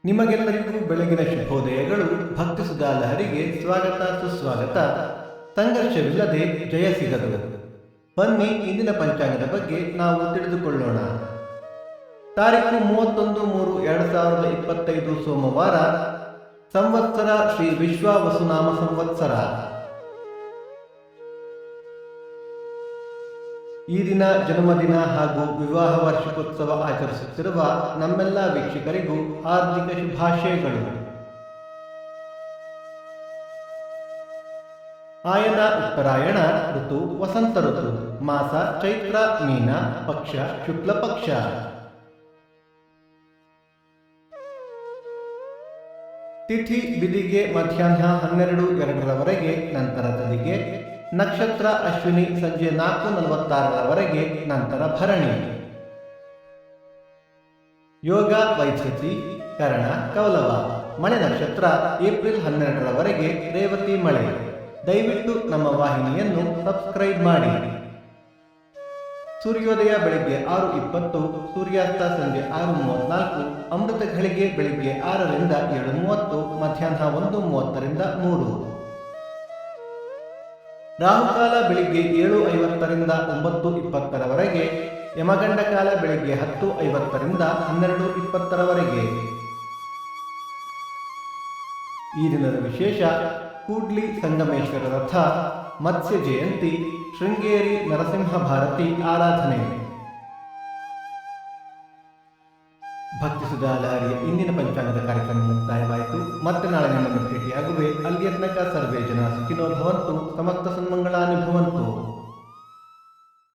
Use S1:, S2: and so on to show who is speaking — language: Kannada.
S1: ನಿಮಗೆಲ್ಲರಿಗೂ ಬೆಳಗಿನ ಶುಭೋದಯಗಳು. ಭಕ್ತಿ ಸುಧಾ ಲಹರಿಗೆ ಸ್ವಾಗತ ಸುಸ್ವಾಗತ. ಸಂಘರ್ಷವಿಲ್ಲದೆ ಜಯ ಸಿಗದು. ಬನ್ನಿ ಇಂದಿನ ಪಂಚಾಂಗದ ಬಗ್ಗೆ ನಾವು ತಿಳಿದುಕೊಳ್ಳೋಣ. ತಾರೀಖು 31/3/2025 ಸೋಮವಾರ. ಸಂವತ್ಸರ ಶ್ರೀ ವಿಶ್ವಾವಸುನಾಮ ಸಂವತ್ಸರ. ಈ ದಿನ ಜನ್ಮದಿನ ಹಾಗೂ ವಿವಾಹ ವಾರ್ಷಿಕೋತ್ಸವ ಆಚರಿಸುತ್ತಿರುವ ನಮ್ಮೆಲ್ಲ ವೀಕ್ಷಕರಿಗೂ ಹಾರ್ದಿಕ ಶುಭಾಶಯಗಳು. ಆಯನ ಉತ್ತರಾಯಣ ಋತು ವಸಂತ ಋತು. ಮಾಸ ಚೈತ್ರ ಮೀನ, ಪಕ್ಷ ಶುಕ್ಲ ಪಕ್ಷ. ತಿಥಿ ಬಿದಿಗೆ ಮಧ್ಯಾಹ್ನ 12:02 ನಂತರ ತದಿಗೆ. ನಕ್ಷತ್ರ ಅಶ್ವಿನಿ ಸಂಜೆ 4:46 ನಂತರ ಭರಣಿ. ಯೋಗ ವೈದ್ಯತಿ, ಕರಣ ಕೌಲವ. ಮಳೆ ನಕ್ಷತ್ರ ಏಪ್ರಿಲ್ 12 ರೇವತಿ ಮಳೆ. ದಯವಿಟ್ಟು ನಮ್ಮ ವಾಹಿನಿಯನ್ನು ಸಬ್ಸ್ಕ್ರೈಬ್ ಮಾಡಿ. ಸೂರ್ಯೋದಯ ಬೆಳಿಗ್ಗೆ 6:20, ಸೂರ್ಯಾಸ್ತ ಸಂಜೆ 6:34, ಅಮೃತ ಘಳಿಗೆ ಬೆಳಿಗ್ಗೆ 6 ರಿಂದ 7:30, ಮಧ್ಯಾಹ್ನ 1:30 3. ರಾಹುಕಾಲ ಬೆಳಿಗ್ಗೆ 7:50 ರಿಂದ 9:20, ಯಮಗಂಡ ಕಾಲ ಬೆಳಿಗ್ಗೆ 10:50 ರಿಂದ 12:20. ಈ ದಿನದ ವಿಶೇಷ: ಕೂಡ್ಲಿ ಸಂಗಮೇಶ್ವರ ರಥ, ಮತ್ಸ್ಯ ಜಯಂತಿ, ಶೃಂಗೇರಿ ನರಸಿಂಹ ಭಾರತಿ ಆರಾಧನೆ. ಭಕ್ತಿ ಸುಧಾ ಲಹರಿಯ ಇಂದಿನ ಪಂಚಾಂಗದ ಕಾರ್ಯಕ್ರಮ ಮುಕ್ತಾಯವಾಯಿತು. ಮತ್ತೆ ನಾಳೆ ನಿಮ್ಮನ್ನು ಭೇಟಿಯಾಗುವೆ. ಅಲ್ಲಿ ತನಕ ಸರ್ವೇ ಜನ ಸುಖಿನೋ ಭವಂತು, ಸಮಸ್ತ ಸನ್ಮಂಗಳಾನಿ ಭವಂತು.